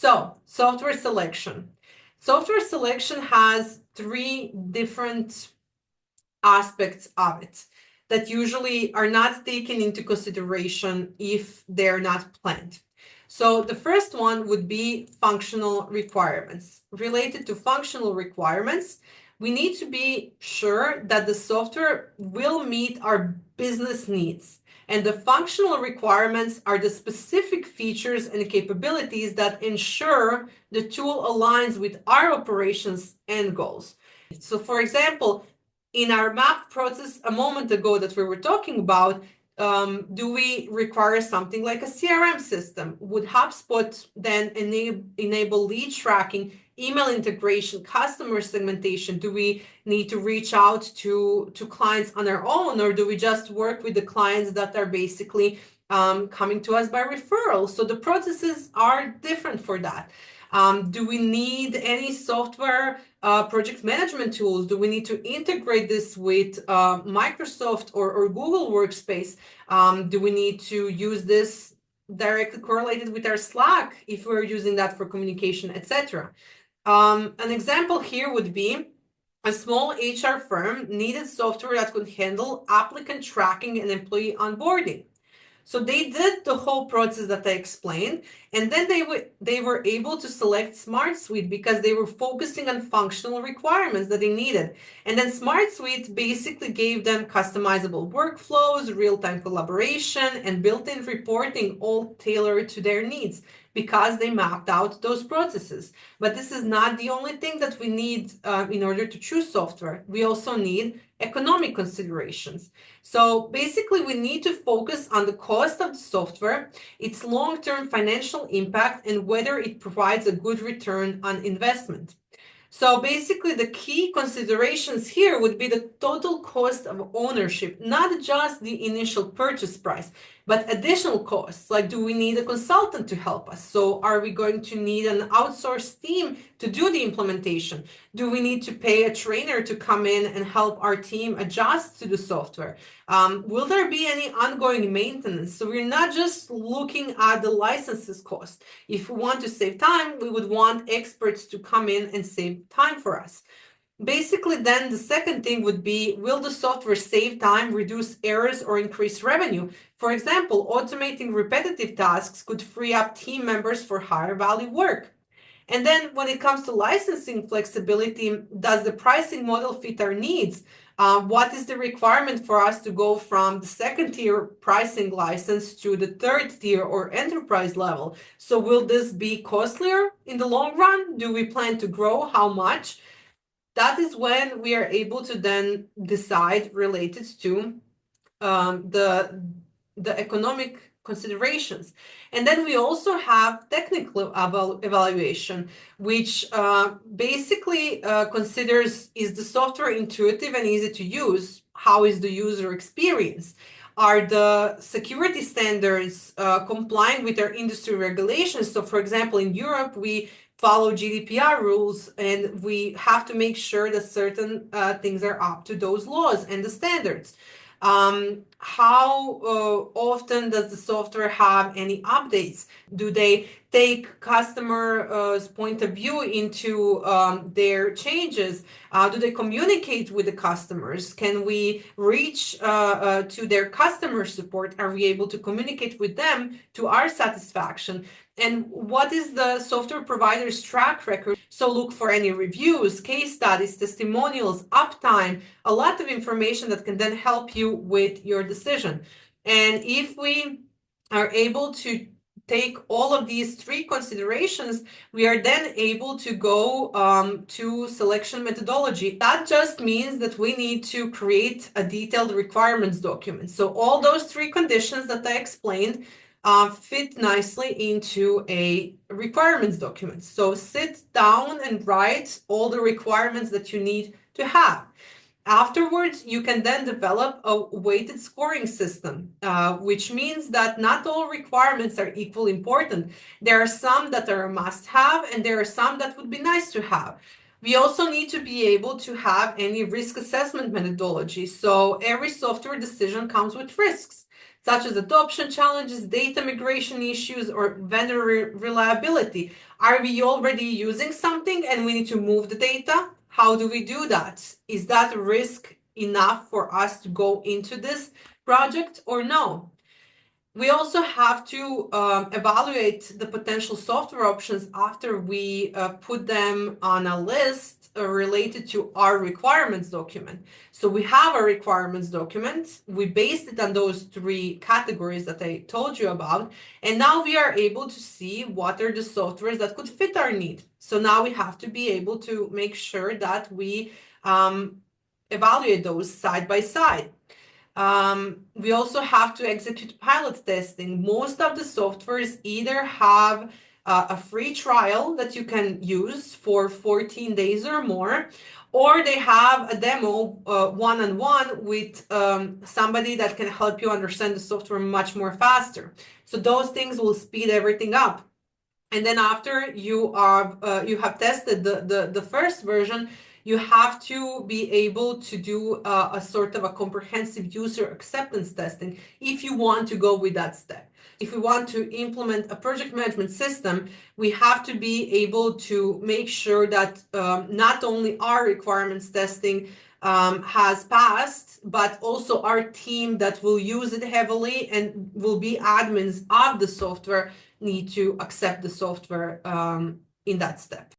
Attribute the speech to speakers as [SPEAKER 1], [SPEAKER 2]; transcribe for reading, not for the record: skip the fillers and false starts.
[SPEAKER 1] So, software selection. Software selection has three different aspects of it that usually are not taken into consideration if they're not planned. So the first one would be functional requirements. Related to functional requirements, we need to be sure that the software will meet our business needs. And the functional requirements are the specific features and capabilities that ensure the tool aligns with our operations and goals. So for example, in our map process a moment ago that we were talking about, do we require something like a CRM system? Would HubSpot then enable lead tracking, email integration, customer segmentation? Do we need to reach out to clients on our own, or do we just work with the clients that are basically coming to us by referral? So the processes are different for that. Do we need any software project management tools? Do we need to integrate this with Microsoft or Google Workspace? Do we need to use this directly correlated with our Slack if we're using that for communication, etc.? An example here would be a small HR firm needed software that could handle applicant tracking and employee onboarding. So they did the whole process that I explained, and then they were able to select SmartSuite because they were focusing on functional requirements that they needed. And then SmartSuite basically gave them customizable workflows, real-time collaboration, and built-in reporting, all tailored to their needs because they mapped out those processes. But this is not the only thing that we need in order to choose software. We also need economic considerations. So basically, we need to focus on the cost of the software, its long-term financial impact, and whether it provides a good return on investment. So basically, the key considerations here would be the total cost of ownership, not just the initial purchase price, but additional costs. Like, do we need a consultant to help us? So are we going to need an outsourced team to do the implementation? Do we need to pay a trainer to come in and help our team adjust to the software? Will there be any ongoing maintenance? So we're not just looking at the licenses cost. If we want to save time, we would want experts to come in and save time for us. Basically, then the second thing would be, will the software save time, reduce errors, or increase revenue? For example, automating repetitive tasks could free up team members for higher value work. And then when it comes to licensing flexibility, does the pricing model fit our needs? What is the requirement for us to go from the second tier pricing license to the third tier or enterprise level? So will this be costlier in the long run? Do we plan to grow? How much? That is when we are able to then decide related to the economic considerations. And then we also have technical evaluation, which basically considers, is the software intuitive and easy to use? How is the user experience? Are the security standards complying with our industry regulations? So for example, in Europe, we follow GDPR rules, and we have to make sure that certain things are up to those laws and the standards. How often does the software have any updates? Do they take customers' point of view into their changes? Do they communicate with the customers? Can we reach to their customer support? Are we able to communicate with them to our satisfaction? And what is the software provider's track record? So look for any reviews, case studies, testimonials, uptime, a lot of information that can then help you with your decision. And if we are able to take all of these three considerations, we are then able to go to selection methodology. That just means that we need to create a detailed requirements document. So all those three conditions that I explained fit nicely into a requirements document. So sit down and write all the requirements that you need to have. Afterwards, you can then develop a weighted scoring system, which means that not all requirements are equally important. There are some that are a must-have, and there are some that would be nice to have. We also need to be able to have any risk assessment methodology. So every software decision comes with risks. such as adoption challenges, data migration issues, or vendor reliability. Are we already using something and we need to move the data? How do we do that? Is that risk enough for us to go into this project or no? We also have to evaluate the potential software options after we put them on a list related to our requirements document. So we have a requirements document. We based it on those three categories that I told you about. And now we are able to see what are the softwares that could fit our need. So now we have to be able to make sure that we evaluate those side by side. We also have to execute pilot testing. Most of the softwares either have a free trial that you can use for 14 days or more, or they have a demo one-on-one with somebody that can help you understand the software much more faster. So those things will speed everything up. And then after you have tested the first version, you have to be able to do a sort of a comprehensive user acceptance testing if you want to go with that step. If we want to implement a project management system, we have to be able to make sure that not only our requirements testing has passed, but also our team that will use it heavily and will be admins of the software need to accept the software in that step.